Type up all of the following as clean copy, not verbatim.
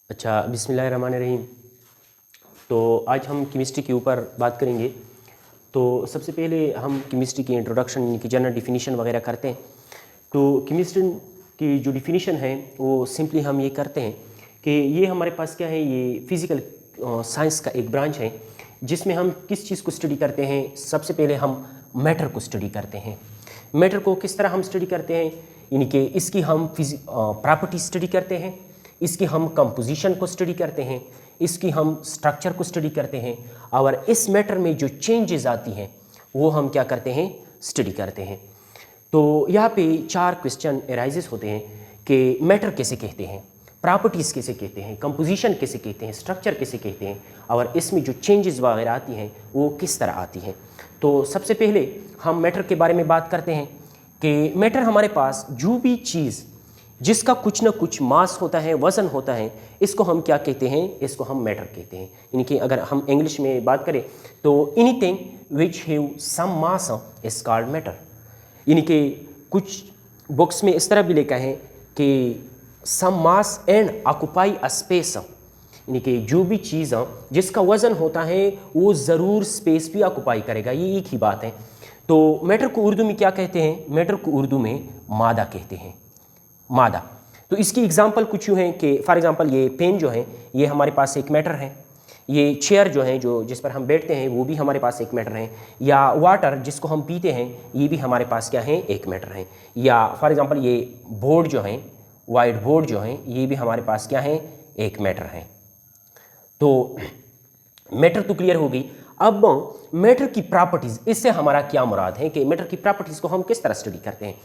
अच्छा, बिस्मिल्लाहिर्रहमानिर्रहीम। तो आज हम केमिस्ट्री के ऊपर बात करेंगे। तो सबसे पहले हम केमिस्ट्री की इंट्रोडक्शन यानी कि जनरल डिफिनीशन वगैरह करते हैं। तो केमिस्ट्री की जो डिफिनीशन है वो सिंपली हम ये करते हैं कि ये हमारे पास क्या है, ये फिज़िकल साइंस का एक ब्रांच है जिसमें हम किस चीज़ को स्टडी करते हैं। सबसे पहले हम मैटर को स्टडी करते हैं। मैटर को किस तरह हम स्टडी करते हैं, यानी कि इसकी हम प्रॉपर्टी स्टडी करते हैं, इसकी हम कंपोजिशन को स्टडी करते हैं, इसकी हम स्ट्रक्चर को स्टडी करते हैं, और इस मैटर में जो चेंजेस आती हैं वो हम क्या करते हैं, स्टडी करते हैं। तो यहाँ पे 4 क्वेश्चन एराइजेस होते हैं कि मैटर कैसे कहते हैं, प्रॉपर्टीज़ कैसे कहते हैं, कंपोजिशन कैसे कहते हैं, स्ट्रक्चर कैसे कहते हैं, और इसमें जो चेंजेस वगैरह आती हैं वो किस तरह आती हैं। तो सबसे पहले हम मैटर के बारे में बात करते हैं कि मैटर हमारे पास जो भी चीज़ जिसका कुछ ना कुछ मास होता है, वज़न होता है, इसको हम क्या कहते हैं, इसको हम मैटर कहते हैं। यानी कि अगर हम इंग्लिश में बात करें तो anything which have some mass is called matter. यानी कि कुछ बुक्स में इस तरह भी लिखा है कि some mass and occupy a space, यानी कि जो भी चीज़ जिसका वज़न होता है वो ज़रूर स्पेस भी ऑक्यूपाई करेगा, ये एक ही बात है। तो मैटर को उर्दू में क्या कहते हैं, मैटर को उर्दू में मादा कहते हैं, मादा। तो इसकी एग्जांपल कुछ यूँ हैं कि फॉर एग्जांपल ये पेन जो है ये हमारे पास एक मैटर है, ये चेयर जो है जो जिस पर हम बैठते हैं वो भी हमारे पास एक मैटर है, या वाटर जिसको हम पीते हैं ये भी हमारे पास क्या है, एक मैटर है, या फॉर एग्जांपल ये बोर्ड जो है, वाइट बोर्ड जो है, ये भी हमारे पास क्या है, एक मैटर है। तो मैटर तो क्लियर हो गई। अब मैटर की प्रॉपर्टीज़, इससे हमारा क्या मुराद है कि मैटर की प्रॉपर्टीज़ को हम किस तरह स्टडी करते हैं।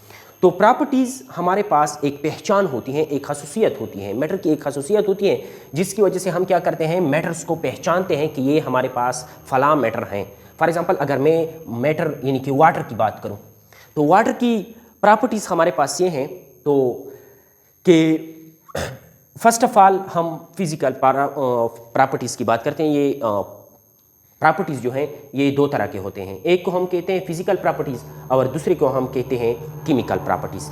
तो प्रॉपर्टीज़ हमारे पास एक पहचान होती है, एक खसूसियत होती है, मैटर की एक खसूसियत होती है जिसकी वजह से हम क्या करते हैं, मैटर्स को पहचानते हैं कि ये हमारे पास फलां मैटर हैं। फॉर एग्जांपल अगर मैं मैटर यानी कि वाटर की बात करूं तो वाटर की प्रॉपर्टीज़ हमारे पास ये हैं तो कि फर्स्ट ऑफ ऑल हम फिज़िकल प्रॉपर्टीज़ की बात करते हैं। ये प्रॉपर्टीज़ जो हैं ये 2 तरह के होते हैं, एक को हम कहते हैं फिजिकल प्रॉपर्टीज़ और दूसरे को हम कहते हैं केमिकल प्रॉपर्टीज़।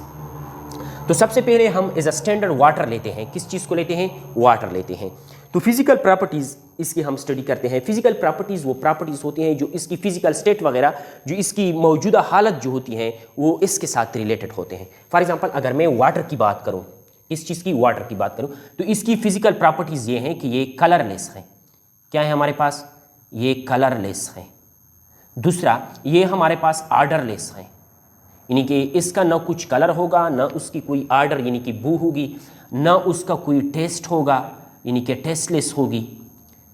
तो सबसे पहले हम एज अ स्टैंडर्ड वाटर लेते हैं, किस चीज़ को लेते हैं, वाटर लेते हैं। तो फिजिकल प्रॉपर्टीज़ इसकी हम स्टडी करते हैं। फिजिकल प्रॉपर्टीज़ वो प्रॉपर्टीज़ होती हैं जो इसकी फिजिकल स्टेट वगैरह, जो इसकी मौजूदा हालत जो होती हैं वो इसके साथ रिलेटेड होते हैं। फॉर एग्जांपल अगर मैं वाटर की बात करूँ, इस चीज़ की वाटर की बात करूँ तो इसकी फिजिकल प्रॉपर्टीज़ ये हैं कि ये कलरलेस है। क्या है हमारे पास, ये कलरलेस है। दूसरा, ये हमारे पास आर्डरलेस है, यानी कि इसका ना कुछ कलर होगा, ना उसकी कोई आर्डर यानी कि बू होगी, ना उसका कोई टेस्ट होगा यानी कि टेस्टलेस होगी,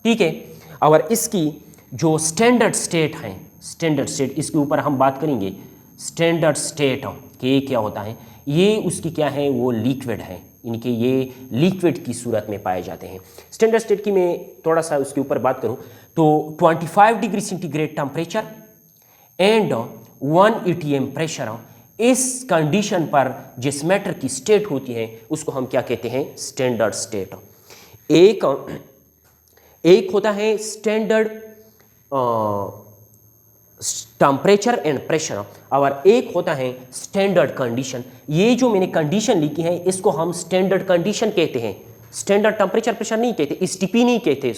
ठीक है। और इसकी जो स्टैंडर्ड स्टेट है, स्टैंडर्ड स्टेट इसके ऊपर हम बात करेंगे। स्टैंडर्ड स्टेट कि क्या होता है, ये उसकी क्या है, वो लिक्विड है, यानी कि ये लिक्विड की सूरत में पाए जाते हैं। स्टैंडर्ड स्टेट की मैं थोड़ा सा उसके ऊपर बात करूं तो 25 degree centigrade temperature and 1 atm pressure, इस कंडीशन पर जिस मैटर की स्टेट होती है उसको हम क्या कहते हैं, स्टैंडर्ड स्टेट। एक होता है स्टैंडर्ड टेम्परेचर एंड प्रेशर और एक होता है स्टैंडर्ड कंडीशन। ये जो मैंने कंडीशन लिखी है इसको हम स्टैंडर्ड कंडीशन कहते हैं, स्टैंडर्ड टेम्परेचर प्रेशर नहीं कहते, एसटीपी नहीं कहते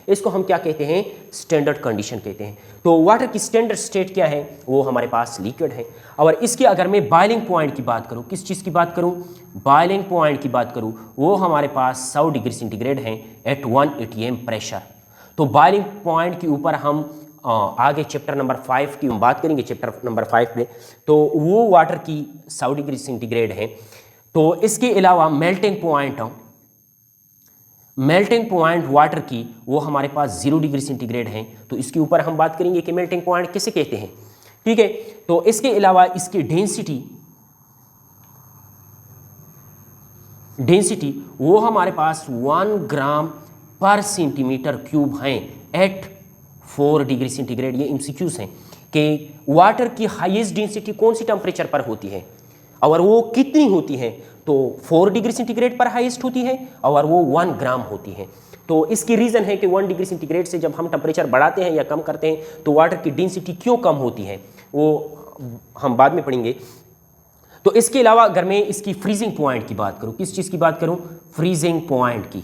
इसको हम क्या कहते हैं, स्टैंडर्ड कंडीशन कहते हैं। तो वाटर की स्टैंडर्ड स्टेट क्या है, वो हमारे पास लिक्विड है। और इसकी अगर मैं बॉइलिंग पॉइंट की बात करूं, किस चीज़ की बात करूं, बॉइलिंग पॉइंट की बात करूं, वो हमारे पास 100 डिग्री सेंटीग्रेड है एट 1 atm प्रेशर। तो बॉइलिंग पॉइंट के ऊपर हम आगे चैप्टर नंबर 5 की हम बात करेंगे, चैप्टर नंबर 5 में, तो वो वाटर की 100 डिग्री सेंटीग्रेड है। तो इसके अलावा मेल्टिंग पॉइंट वाटर की वो हमारे पास 0 डिग्री सेंटीग्रेड है। तो इसके ऊपर हम बात करेंगे कि मेल्टिंग पॉइंट किसे कहते हैं, ठीक है। तो इसके अलावा इसकी डेंसिटी वो हमारे पास 1 ग्राम पर सेंटीमीटर क्यूब हैं एट 4 डिग्री सेंटीग्रेड। ये एमसीक्यूज हैं कि वाटर की हाईएस्ट डेंसिटी कौन सी टेम्परेचर पर होती है और वो कितनी होती है, तो 4 डिग्री सेंटीग्रेड पर हाईएस्ट होती है और वो 1 ग्राम होती है। तो इसकी रीज़न है कि 1 डिग्री सेंटीग्रेड से जब हम टेम्परेचर बढ़ाते हैं या कम करते हैं तो वाटर की डेंसिटी क्यों कम होती है वो हम बाद में पढ़ेंगे। तो इसके अलावा अगर मैं इसकी फ्रीजिंग पॉइंट की बात करूं, किस चीज़ की बात करूं, फ्रीजिंग पॉइंट की,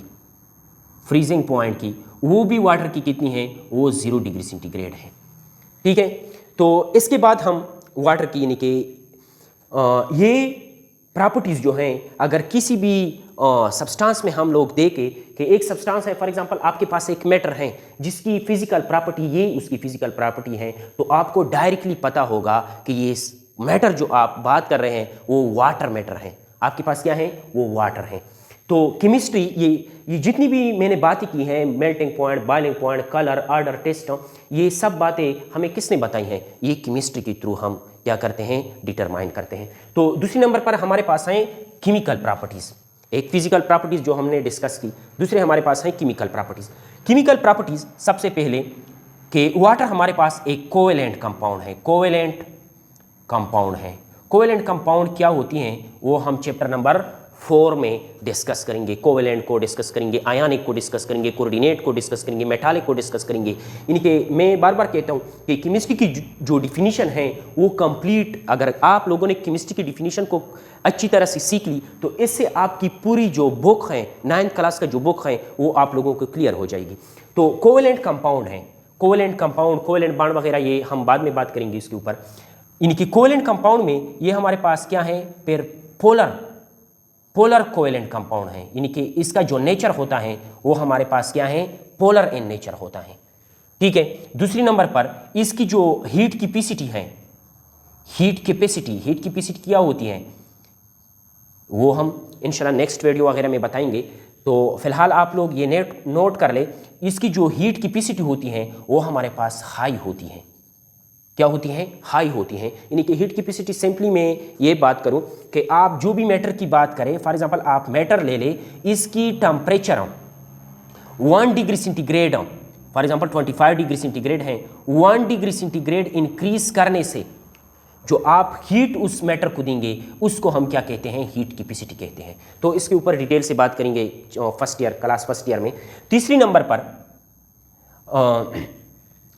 फ्रीजिंग पॉइंट की, वो भी वाटर की कितनी है, वो 0 डिग्री सेंटीग्रेड है। ठीक है, तो इसके बाद हम वाटर की यानी कि ये प्रॉपर्टीज़ जो हैं, अगर किसी भी सब्सटेंस में हम लोग देखें कि एक सब्सटेंस है, फॉर एग्जांपल आपके पास एक मैटर है जिसकी फिजिकल प्रॉपर्टी ये उसकी फिजिकल प्रॉपर्टी है, तो आपको डायरेक्टली पता होगा कि ये मैटर जो आप बात कर रहे हैं वो वाटर मैटर है, आपके पास क्या है, वो वाटर है। तो केमिस्ट्री ये जितनी भी मैंने बातें की हैं, melting point, boiling point, colour, order, taste, ये सब बातें हमें किसने बताई हैं, ये केमिस्ट्री के थ्रू हम क्या करते हैं, डिटरमाइन करते हैं। तो दूसरे नंबर पर हमारे पास हैं केमिकल प्रॉपर्टीज़। एक फिजिकल प्रॉपर्टीज़ जो हमने डिस्कस की, दूसरे हमारे पास हैं केमिकल प्रॉपर्टीज़। केमिकल प्रॉपर्टीज़ सबसे पहले कि वाटर हमारे पास एक कोवेलेंट कंपाउंड है, कोवेलेंट कंपाउंड है। कोवेलेंट कंपाउंड क्या होती हैं वो हम चैप्टर नंबर 4 में डिस्कस करेंगे। कोवेलेंट को डिस्कस करेंगे, आयनिक को डिस्कस करेंगे, कोऑर्डिनेट को डिस्कस करेंगे, मेटालिक को डिस्कस करेंगे। इनके मैं बार बार कहता हूँ कि केमिस्ट्री की जो डिफिनीशन है वो कंप्लीट, अगर आप लोगों ने केमिस्ट्री की डिफिनीशन को अच्छी तरह से सीख ली तो इससे आपकी पूरी जो बुक है, 9th क्लास का जो बुक है, वो आप लोगों को क्लियर हो जाएगी। तो कोवेलेंट कंपाउंड है, कोवेलेंट कंपाउंड, कोवेलेंट बॉन्ड वगैरह ये हम बाद में बात करेंगे इसके ऊपर। इनकी कोवेलेंट कंपाउंड में ये हमारे पास क्या है, फिर पोलर कोवेलेंट कंपाउंड है, यानी कि इसका जो नेचर होता है वो हमारे पास क्या है, पोलर इन नेचर होता है। ठीक है, दूसरी नंबर पर इसकी जो हीट कैपेसिटी है, हीट कैपेसिटी क्या होती है वो हम इंशाल्लाह नेक्स्ट वीडियो वगैरह में बताएंगे। तो फिलहाल आप लोग ये नोट कर ले, इसकी जो हीट कैपेसिटी होती है वो हमारे पास हाई होती है। क्या होती हैं, हाई होती हैं। यानी कि हीट कैपेसिटी सिंपली मैं ये बात करूं कि आप जो भी मैटर की बात करें, फॉर एग्जांपल आप मैटर ले ले, इसकी temperature 1 degree centigrade, for example 25 degree centigrade है, 1 डिग्री सेंटीग्रेड इंक्रीज करने से जो आप हीट उस मैटर को देंगे उसको हम क्या कहते हैं, हीट कैपेसिटी कहते हैं। तो इसके ऊपर डिटेल से बात करेंगे क्लास फर्स्ट ईयर में। तीसरी नंबर पर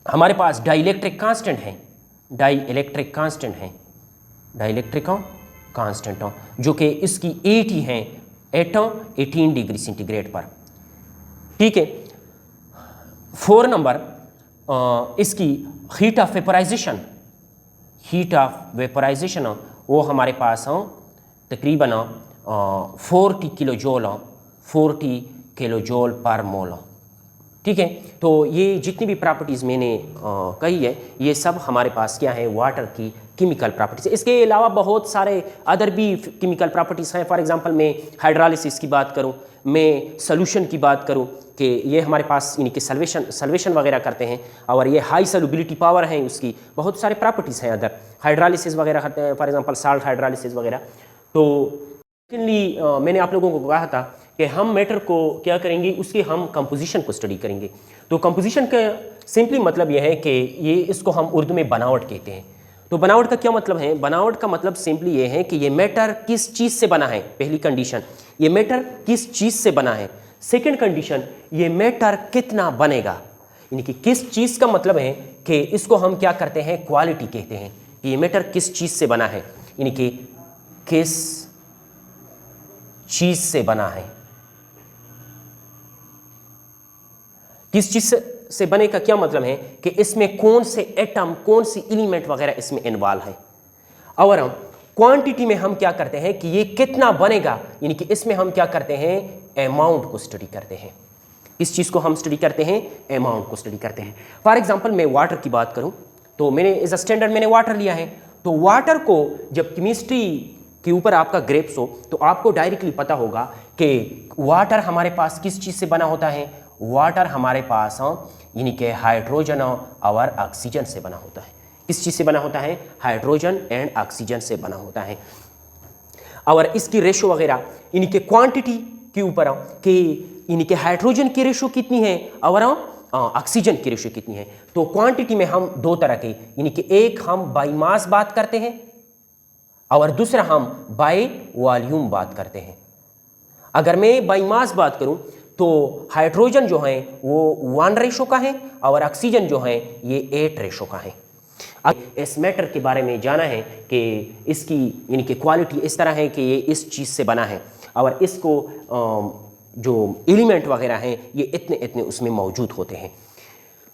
हमारे पास डाइलेक्ट्रिक कांस्टेंट है, डाइलेक्ट्रिक कांस्टेंट जो कि इसकी 80 है, 18 डिग्री सेंटीग्रेड पर। ठीक है, 4 नंबर इसकी हीट ऑफ वेपराइजेशन वो हमारे पास तकरीबन 40 किलोजोल पर मोल। ठीक है, तो ये जितनी भी प्रॉपर्टीज़ मैंने कही है ये सब हमारे पास क्या है, वाटर की केमिकल प्रॉपर्टीज़। इसके अलावा बहुत सारे अदर भी केमिकल प्रॉपर्टीज़ हैं। फॉर एग्जांपल मैं हाइड्रोलिसिस की बात करूं, मैं सोल्यूशन की बात करूं कि ये हमारे पास इनके सल्वेशन वगैरह करते हैं और ये हाई सॉल्युबिलिटी पावर है, उसकी बहुत सारे प्रॉपर्टीज़ हैं अदर। हाइड्रोलिसिस वगैरह करते हैं, फॉर एग्जांपल साल्ट हाइड्रोलिसिस वगैरह। तो मैंने आप लोगों को कहा था कि हम मैटर को क्या करेंगे, उसके हम कंपोजिशन को स्टडी करेंगे। तो कंपोजिशन का सिंपली मतलब यह है कि ये इसको हम उर्दू में बनावट कहते हैं। तो बनावट का क्या मतलब है, बनावट का मतलब सिंपली ये है कि ये मैटर किस चीज़ से बना है। पहली कंडीशन, ये मैटर किस चीज़ से बना है। सेकेंड कंडीशन, ये मैटर कितना बनेगा। यानी कि किस चीज़ का मतलब है कि इसको हम क्या करते हैं, क्वालिटी कहते हैं कि ये मैटर किस चीज़ से बना है, यानी कि किस चीज़ से बना है। किस चीज़ से बने का क्या मतलब है कि इसमें कौन से एटम, कौन सी एलिमेंट वगैरह इसमें इन्वॉल्व है। और हम क्वांटिटी में हम क्या करते हैं कि ये कितना बनेगा, यानी कि इसमें हम क्या करते हैं, अमाउंट को स्टडी करते हैं। इस चीज़ को हम स्टडी करते हैं, अमाउंट को स्टडी करते हैं। फॉर एग्जांपल मैं वाटर की बात करूं तो मैंने एज अ स्टैंडर्ड मैंने वाटर लिया है। तो वाटर को जब केमिस्ट्री के ऊपर आपका ग्रेप्स हो तो आपको डायरेक्टली पता होगा कि वाटर हमारे पास किस चीज़ से बना होता है। वाटर हमारे पास यानी कि हाइड्रोजन और ऑक्सीजन से बना होता है। किस चीज़ से बना होता है, हाइड्रोजन एंड ऑक्सीजन से बना होता है। और इसकी रेशो वगैरह यानी कि क्वांटिटी के ऊपर कि यानी कि हाइड्रोजन की रेशो कितनी है और ऑक्सीजन की रेशो कितनी है। तो क्वांटिटी में हम दो तरह के, यानी कि एक हम बाई मास बात करते हैं और दूसरा हम बाय वॉल्यूम बात करते हैं। अगर मैं बाई मास बात करूं तो हाइड्रोजन जो है वो 1 रेशो का है और ऑक्सीजन जो है ये 8 रेशो का है। अब इस मैटर के बारे में जाना है कि इसकी यानी कि क्वालिटी इस तरह है कि ये इस चीज़ से बना है और इसको जो एलिमेंट वगैरह हैं ये इतने इतने उसमें मौजूद होते हैं।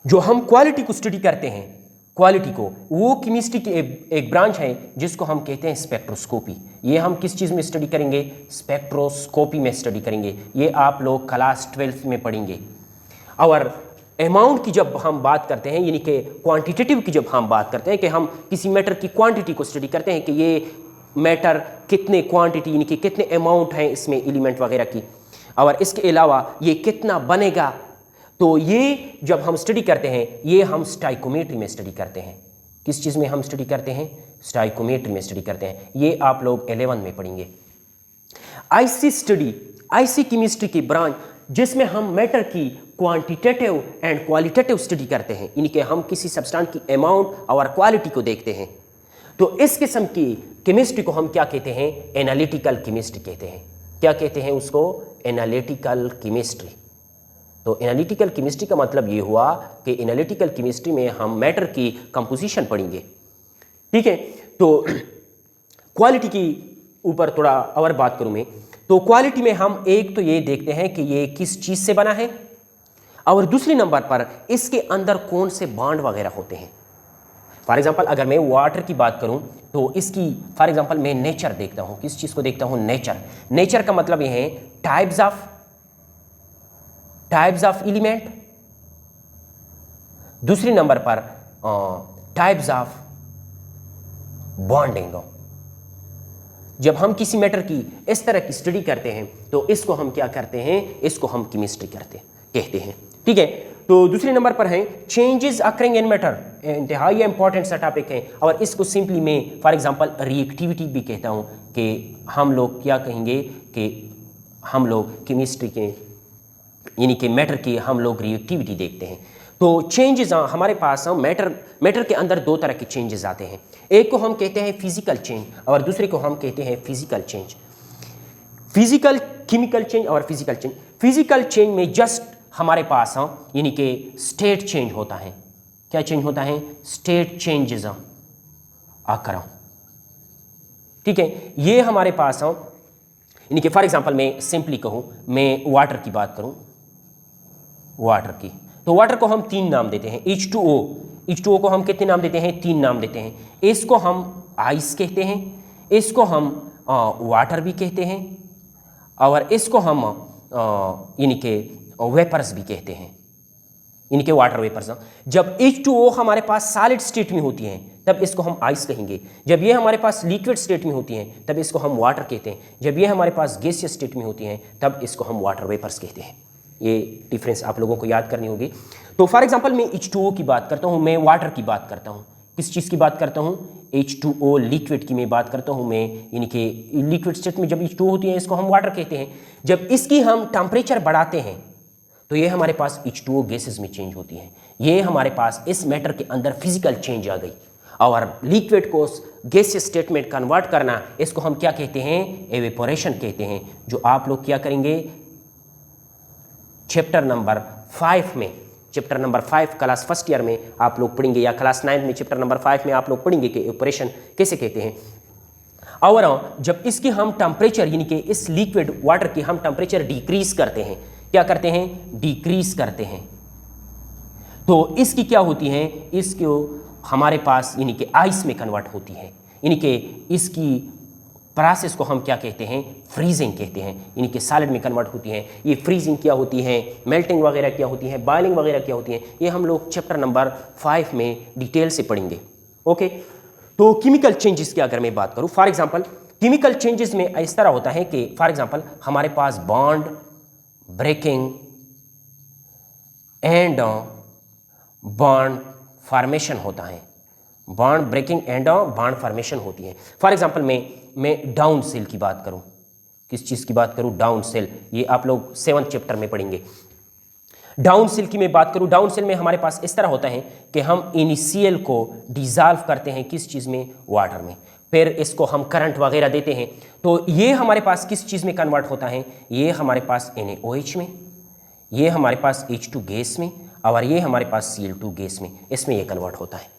जो हम क्वालिटी को स्टडी करते हैं, क्वालिटी को, वो केमिस्ट्री की एक ब्रांच है जिसको हम कहते हैं स्पेक्ट्रोस्कोपी। ये हम किस चीज़ में स्टडी करेंगे? स्पेक्ट्रोस्कोपी में स्टडी करेंगे। ये आप लोग क्लास 12 में पढ़ेंगे। और अमाउंट की जब हम बात करते हैं, यानी कि क्वांटिटेटिव की जब हम बात करते हैं कि हम किसी मैटर की क्वांटिटी को स्टडी करते हैं कि ये मैटर कितने क्वांटिटी यानी कि कितने अमाउंट हैं इसमें एलिमेंट वगैरह की, और इसके अलावा ये कितना बनेगा, तो ये जब हम स्टडी करते हैं ये हम स्टाइकोमेट्री में स्टडी करते हैं। किस चीज़ में हम स्टडी करते हैं? स्टाइकोमेट्री में स्टडी करते हैं। ये आप लोग 11 में पढ़ेंगे। आईसी स्टडी, आईसी केमिस्ट्री की ब्रांच जिसमें हम मैटर की क्वांटिटेटिव एंड क्वालिटेटिव स्टडी करते हैं, यानी कि हम किसी सब्सटेंस की अमाउंट और क्वालिटी को देखते हैं। तो इस किस्म की केमिस्ट्री को हम क्या कहते हैं? एनालिटिकल केमिस्ट्री कहते हैं। क्या कहते हैं उसको? Analytical chemistry. तो एनालिटिकल केमिस्ट्री का मतलब ये हुआ कि एनालिटिकल केमिस्ट्री में हम मैटर की कंपोजिशन पढ़ेंगे। ठीक है, तो क्वालिटी की ऊपर थोड़ा और बात करूं मैं, तो क्वालिटी में हम एक तो ये देखते हैं कि ये किस चीज़ से बना है, और दूसरे नंबर पर इसके अंदर कौन से बॉन्ड वगैरह होते हैं। फॉर एग्जांपल अगर मैं वाटर की बात करूं तो इसकी फॉर एग्जांपल मैं नेचर देखता हूं। किस चीज़ को देखता हूं? नेचर। नेचर का मतलब ये है टाइप्स ऑफ एलिमेंट, दूसरे नंबर पर टाइप्स ऑफ बॉन्डिंग। जब हम किसी मैटर की इस तरह की स्टडी करते हैं तो इसको हम क्या करते हैं? इसको हम केमिस्ट्री कहते हैं। ठीक है, तो दूसरे नंबर पर है चेंजेस अकरिंग इन मैटर, इंतहाई इंपॉर्टेंट सा टॉपिक है, और इसको सिंपली मैं फॉर एग्जांपल रिएक्टिविटी भी कहता हूं कि हम लोग क्या कहेंगे कि हम लोग केमिस्ट्री के यानी कि मैटर की हम लोग रिएक्टिविटी देखते हैं। तो चेंजेस हमारे पास मैटर के अंदर दो तरह के चेंजेस आते हैं। एक को हम कहते हैं फिजिकल चेंज और दूसरे को हम कहते हैं physical change. Physical chemical change और फिजिकल चेंज। फिजिकल चेंज में जस्ट हमारे पास यानी कि स्टेट चेंज होता है। क्या चेंज होता है? स्टेट चेंजेस आकर। ठीक है, ये हमारे पास यानी कि फॉर एग्जांपल मैं सिंपली कहूँ, मैं वाटर की बात करूँ, वाटर की, तो वाटर को हम 3 नाम देते हैं। H2O, H2O को हम कितने नाम देते हैं? 3 नाम देते हैं। इसको हम आइस कहते हैं, इसको हम वाटर भी कहते हैं, और इसको हम यानी कि वेपर्स भी कहते हैं, यानी कि वाटर वेपर्स। जब H2O हमारे पास सॉलिड स्टेट में होती हैं तब इसको हम आइस कहेंगे। जब ये हमारे पास लिक्विड स्टेट में होती हैं तब इसको हम वाटर कहते हैं। जब ये हमारे पास गैसियस स्टेट में होती हैं तब इसको हम वाटर वेपर्स कहते हैं। ये डिफरेंस आप लोगों को याद करनी होगी। तो फॉर एग्जांपल मैं H2O की बात करता हूँ, मैं वाटर की बात करता हूँ। किस चीज़ की बात करता हूँ? H2O लिक्विड की मैं बात करता हूँ मैं, यानी कि लिक्विड स्टेट में जब H2O होती है इसको हम वाटर कहते हैं। जब इसकी हम टेम्परेचर बढ़ाते हैं तो ये हमारे पास H2O गैसेस में चेंज होती है। ये हमारे पास इस मैटर के अंदर फिजिकल चेंज आ गई, और लिक्विड को गैसियस स्टेट में कन्वर्ट करना, इसको हम क्या कहते हैं? एवेपोरेशन कहते हैं। जो आप लोग क्या करेंगे चैप्टर नंबर 5 में, chapter number 5 class first year में आप लोग पढ़ेंगे, या क्लास 9 में चैप्टर नंबर 5 में आप लोग पढ़ेंगे कि एवेपोरेशन कैसे कहते हैं। और जब इसकी हम टेम्परेचर यानी कि इस लिक्विड वाटर की हम टेम्परेचर डिक्रीज करते हैं, क्या करते हैं? डिक्रीज करते हैं, तो इसकी क्या होती है? इसको हमारे पास यानी कि आइस में कन्वर्ट होती है, यानी कि इसकी प्रोसेस को हम क्या कहते हैं? फ्रीजिंग कहते हैं, यानी कि सॉलिड में कन्वर्ट होती है। ये फ्रीजिंग क्या होती है, मेल्टिंग वगैरह क्या होती है, बॉइलिंग वगैरह क्या होती है, ये हम लोग चैप्टर नंबर 5 में डिटेल से पढ़ेंगे। ओके, तो केमिकल चेंजेस की अगर मैं बात करूँ, फॉर एग्जांपल केमिकल चेंजेस में इस तरह होता है कि फॉर एग्जांपल हमारे पास bond breaking and bond formation होता है। Bond breaking and bond formation होती है। फॉर एग्जांपल मैं डाउन सेल की बात करूं, किस चीज़ की बात करूं? Down cell. ये आप लोग 7th चैप्टर में पढ़ेंगे। डाउन सेल की मैं बात करूं, डाउन सेल में हमारे पास इस तरह होता है कि हम इनिशियल को डिजॉल्व करते हैं किस चीज़ में? वाटर में। फिर इसको हम करंट वगैरह देते हैं, तो ये हमारे पास किस चीज़ में कन्वर्ट होता है? ये हमारे पास NaOH में, ये हमारे पास H2 गैस में, और ये हमारे पास Cl2 गैस में, इसमें ये कन्वर्ट होता है।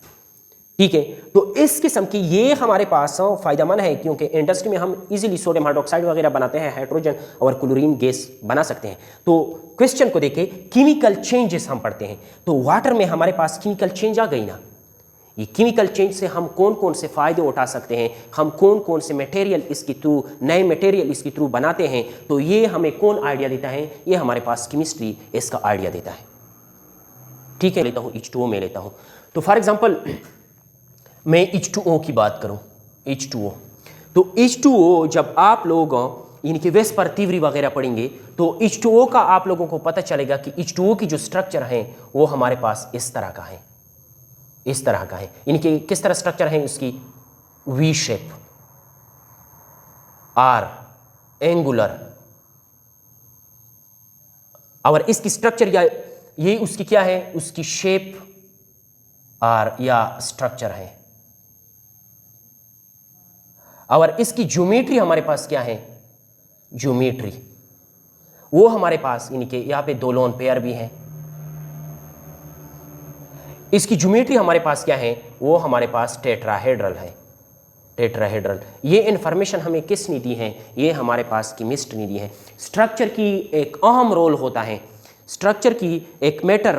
ठीक है। तो इस किस्म की ये हमारे पास फ़ायदेमंद है, क्योंकि इंडस्ट्री में हम इजीली सोडियम हाइड्रोक्साइड वगैरह बनाते हैं, हाइड्रोजन और क्लोरीन गैस बना सकते हैं। तो क्वेश्चन को देखें, केमिकल चेंजेस हम पढ़ते हैं, तो वाटर में हमारे पास केमिकल चेंज आ गई ना। ये केमिकल चेंज से हम कौन कौन से फ़ायदे उठा सकते हैं, हम कौन कौन से मटेरियल इसके थ्रू, नए मटेरियल इसके थ्रू बनाते हैं, तो ये हमें कौन आइडिया देता है, ये हमारे पास केमिस्ट्री इसका आइडिया देता है। ठीक है, लेता हूँ H2O में लेता हूँ। तो फॉर एग्जांपल मैं H2O की बात करूँ, H2O, तो H2O जब आप लोग इनकी वेस्पर तीव्री वगैरह पढ़ेंगे तो H2O का आप लोगों को पता चलेगा कि H2O की जो स्ट्रक्चर है वो हमारे पास इस तरह का है, इस तरह का है। इनके किस तरह स्ट्रक्चर है इसकी, वी शेप, आर, एंगुलर, और इसकी स्ट्रक्चर या ये उसकी क्या है, उसकी शेप आर या स्ट्रक्चर है। और इसकी ज्योमेट्री हमारे पास क्या है, ज्योमेट्री वो हमारे पास इनके यहाँ पे दो लोन पेयर भी हैं। इसकी ज्योमेट्री हमारे पास क्या है, वो हमारे पास टेट्राहेड्रल है, टेट्राहेड्रल। ये इंफॉर्मेशन हमें किसने दी है, ये हमारे पास केमिस्ट ने दी है। स्ट्रक्चर की एक अहम रोल होता है, स्ट्रक्चर की एक मैटर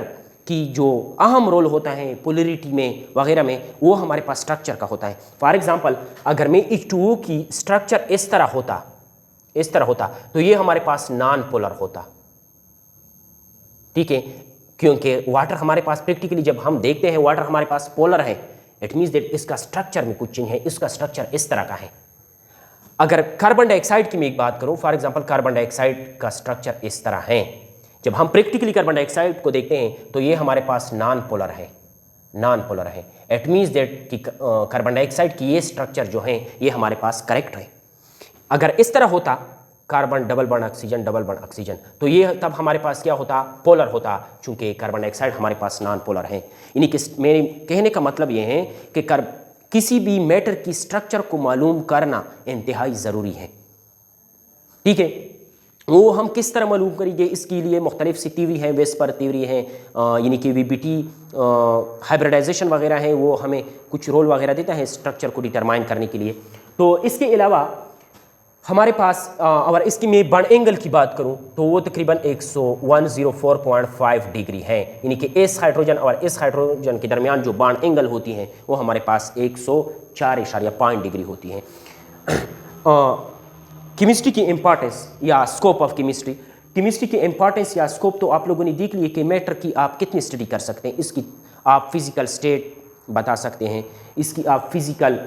की जो अहम रोल होता है पोलरिटी में वगैरह में, वो हमारे पास स्ट्रक्चर का होता है। फॉर एग्जांपल अगर मैं H2O की स्ट्रक्चर इस तरह होता तो ये हमारे पास नॉन पोलर होता। ठीक है, क्योंकि वाटर हमारे पास प्रैक्टिकली जब हम देखते हैं वाटर हमारे पास पोलर है, इट मीन्स दैट इसका स्ट्रक्चर में कुछ चेंज है, इसका स्ट्रक्चर इस तरह का है। अगर कार्बन डाइऑक्साइड की मैं एक बात करूं, फॉर एग्जांपल कार्बन डाइऑक्साइड का स्ट्रक्चर इस तरह है। जब हम प्रैक्टिकली कार्बन डाइऑक्साइड को देखते हैं तो ये हमारे पास नॉन पोलर है, नॉन पोलर है। इट मीन्स दैट कि कार्बन डाइऑक्साइड की ये स्ट्रक्चर जो है ये हमारे पास करेक्ट है। अगर इस तरह होता carbon double bond oxygen, double bond oxygen, तो ये तब हमारे पास क्या होता, पोलर होता, चूंकि कार्बन डाइऑक्साइड हमारे पास नॉन पोलर है। यानी कि मेरे कहने का मतलब ये है कि किसी भी मैटर की स्ट्रक्चर को मालूम करना इंतहाई ज़रूरी है। ठीक है, वो हम किस तरह मालूम करेंगे, इसके लिए मुख्तलिफ सी तीवरी हैं, वेस्पर तीवरी हैं, यानी कि VBT हाइब्रिडाइजेशन वगैरह है, वो हमें कुछ रोल वगैरह देता है स्ट्रक्चर को डिटरमाइन करने के लिए। तो इसके अलावा हमारे पास और इसकी मैं बॉन्ड एंगल की बात करूं तो वो तकरीबन 104.5 डिग्री है, यानी कि इस हाइड्रोजन और इस हाइड्रोजन के दरमियान जो बॉन्ड एंगल होती हैं वो हमारे पास 104.5 डिग्री होती हैं। केमिस्ट्री की इम्पॉर्टेंस या स्कोप ऑफ केमिस्ट्री, केमिस्ट्री की इम्पॉर्टेंस या स्कोप तो आप लोगों ने देख लिए कि मैटर की आप कितनी स्टडी कर सकते हैं। इसकी आप फिजिकल स्टेट बता सकते हैं, इसकी आप फिजिकल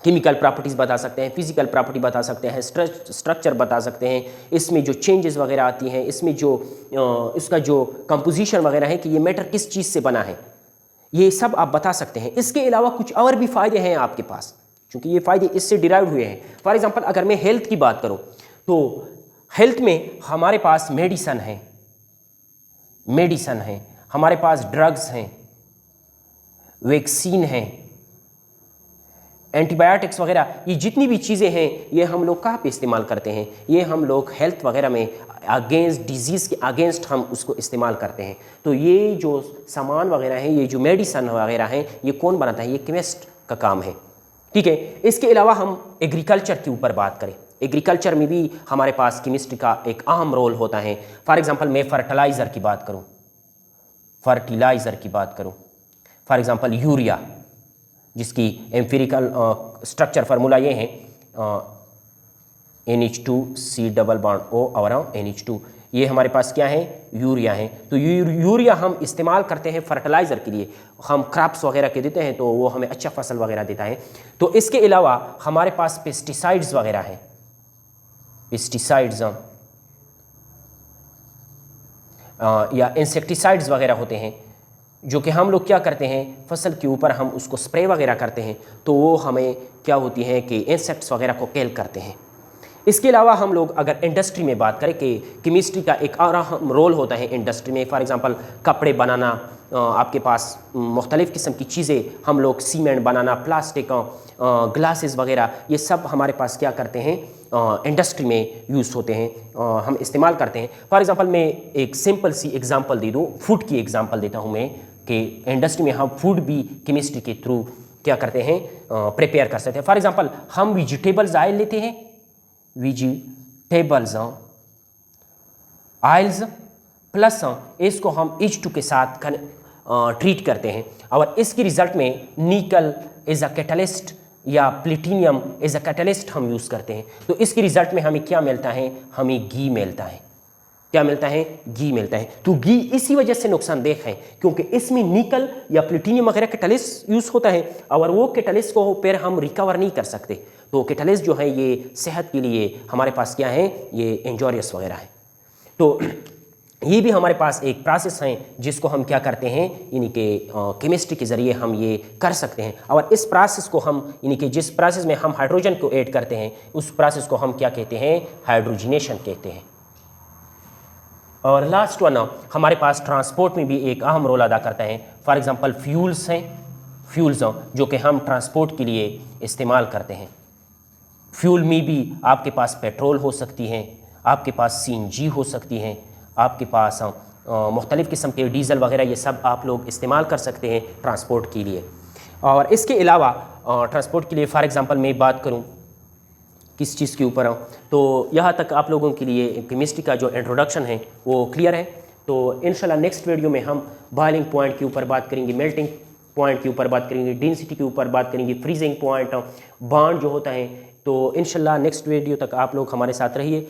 केमिकल प्रॉपर्टीज़ बता सकते हैं, फिजिकल प्रॉपर्टी बता सकते हैं, स्ट्रक्चर बता सकते हैं, इसमें जो चेंजेस वगैरह आती हैं, इसमें जो इसका जो कंपोजिशन वगैरह है कि ये मैटर किस चीज़ से बना है, ये सब आप बता सकते हैं। इसके अलावा कुछ और भी फ़ायदे हैं आपके पास, क्योंकि ये फ़ायदे इससे डिराइव हुए हैं। फॉर एग्जांपल अगर मैं हेल्थ की बात करूँ तो हेल्थ में हमारे पास मेडिसन है, हमारे पास ड्रग्स हैं, वैक्सीन हैं, एंटीबायोटिक्स वगैरह, ये जितनी भी चीज़ें हैं ये हम लोग कहाँ पे इस्तेमाल करते हैं, ये हम लोग हेल्थ वगैरह में अगेंस्ट डिजीज़ के अगेंस्ट हम उसको इस्तेमाल करते हैं। तो ये जो सामान वगैरह हैं, ये जो मेडिसन वगैरह हैं, ये कौन बनाता है, ये केमिस्ट का काम है। ठीक है, इसके अलावा हम एग्रीकल्चर के ऊपर बात करें, एग्रीकल्चर में भी हमारे पास केमिस्ट्री का एक अहम रोल होता है। फॉर एग्जांपल मैं फर्टिलाइज़र की बात करूं, फॉर एग्जांपल यूरिया, जिसकी एम्पिरिकल स्ट्रक्चर फार्मूला ये है NH2C+O और NH2, ये हमारे पास क्या है, यूरिया है। तो यूरिया हम इस्तेमाल करते हैं फर्टिलाइज़र के लिए, हम क्रॉप्स वगैरह के देते हैं तो वो हमें अच्छा फसल वगैरह देता है। तो इसके अलावा हमारे पास पेस्टिसाइड्स वगैरह हैं, पेस्टिसाइड्स या इंसेक्टिसाइड्स वगैरह होते हैं, जो कि हम लोग क्या करते हैं, फसल के ऊपर हम उसको स्प्रे वगैरह करते हैं तो वो हमें क्या होती है कि इंसेक्ट्स वगैरह को किल करते हैं। इसके अलावा हम लोग अगर इंडस्ट्री में बात करें कि केमिस्ट्री का एक और अहम रोल होता है इंडस्ट्री में। फॉर एग्जांपल कपड़े बनाना, आपके पास मुख्तलिफ़ किस्म की चीज़ें, हम लोग सीमेंट बनाना, प्लास्टिक, ग्लासेस वगैरह, ये सब हमारे पास क्या करते हैं, इंडस्ट्री में यूज़ होते हैं, हम इस्तेमाल करते हैं। फॉर एग्जांपल मैं एक सिंपल सी एग्जांपल दे दूँ, फूड की एग्जांपल देता हूँ मैं कि इंडस्ट्री में हम फूड भी केमिस्ट्री के थ्रू क्या करते हैं, प्रिपेयर कर सकते हैं। फॉर एग्जांपल हम वेजिटेबल्स ऑयल लेते हैं, वेजिटेबल्स ऑयल्स प्लस इसको हम H2 के साथ ट्रीट करते हैं और इसकी रिजल्ट में निकल इज अ कैटलिस्ट या प्लेटिनियम इज अ कैटलिस्ट हम यूज़ करते हैं। तो इसकी रिजल्ट में हमें क्या मिलता है, हमें घी मिलता है। क्या मिलता है, घी मिलता है। तो घी इसी वजह से नुकसानदेह है क्योंकि इसमें निकल या प्लेटिनियम वगैरह कैटलिस्ट यूज़ होता है और वो कैटलिस्ट को फिर हम रिकवर नहीं कर सकते। तो कैटलिस्ट जो है ये सेहत के लिए हमारे पास क्या है, ये इंजोरियस वगैरह है। तो ये भी हमारे पास एक प्रोसेस है जिसको हम क्या करते हैं, यानी कि केमिस्ट्री के ज़रिए हम ये कर सकते हैं। और इस प्रोसेस को हम, यानी कि जिस प्रोसेस में हम हाइड्रोजन को ऐड करते हैं उस प्रोसेस को हम क्या कहते हैं, हाइड्रोजिनेशन कहते हैं। और लास्ट वन हमारे पास ट्रांसपोर्ट में भी एक अहम रोल अदा करता है। फॉर एग्जांपल फ्यूल्स हैं, फ्यूल्स जो कि हम ट्रांसपोर्ट के लिए इस्तेमाल करते हैं। फ्यूल में भी आपके पास पेट्रोल हो सकती हैं, आपके पास CNG हो सकती हैं, आपके पास मुख्तलिफ़ किस्म के डीज़ल वगैरह, ये सब आप लोग इस्तेमाल कर सकते हैं ट्रांसपोर्ट के लिए। और इसके अलावा ट्रांसपोर्ट के लिए फॉर एग्जांपल मैं बात करूं किस चीज़ के ऊपर तो यहाँ तक आप लोगों के लिए केमिस्ट्री का जो इंट्रोडक्शन है वो क्लियर है। तो इंशाल्लाह नेक्स्ट वीडियो में हम बॉइलिंग पॉइंट के ऊपर बात करेंगे, मेल्टिंग पॉइंट के ऊपर बात करेंगे, डेंसिटी के ऊपर बात करेंगे, फ्रीजिंग पॉइंट, बॉन्ड जो होता है। तो इंशाल्लाह नेक्स्ट वीडियो तक आप लोग हमारे साथ रहिए।